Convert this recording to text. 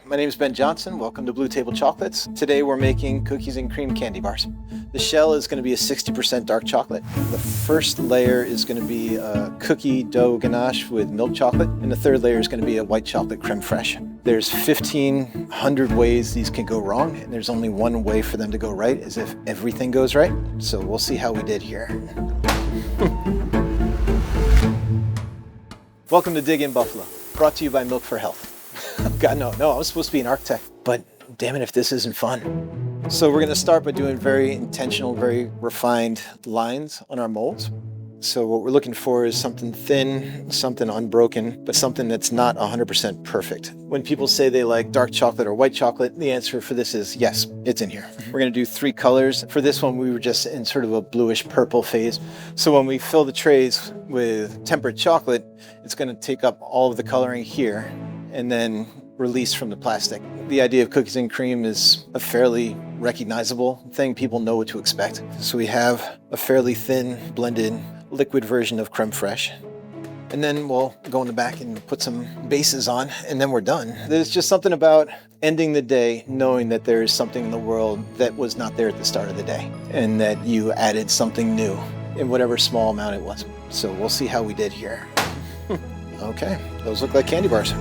my name is Ben Johnson. Welcome to Blue Table Chocolates. Today we're making cookies and cream candy bars. The shell is going to be a 60% dark chocolate. The first layer is going to be a cookie dough ganache with milk chocolate, and the third layer is going to be a white chocolate creme fraiche. There's 1,500 ways these can go wrong, and there's only one way for them to go right, is if everything goes right. So we'll see how we did here. Welcome to Dig in Buffalo, brought to you by Milk for Health. God, no, I was supposed to be an architect, but damn it if this isn't fun. So we're gonna start by doing very intentional, very refined lines on our molds. So what we're looking for is something thin, something unbroken, but something that's not 100% perfect. When people say they like dark chocolate or white chocolate, the answer for this is yes, it's in here. We're gonna do 3 colors. For this one, we were just in sort of a bluish purple phase. So when we fill the trays with tempered chocolate, it's gonna take up all of the coloring here and then release from the plastic. The idea of cookies and cream is a fairly recognizable thing. People know what to expect. So we have a fairly thin blended liquid version of creme fraiche. And then we'll go in the back and put some bases on, and then we're done. There's just something about ending the day knowing that there is something in the world that was not there at the start of the day, and that you added something new in whatever small amount it was. So we'll see how we did here. Okay, those look like candy bars.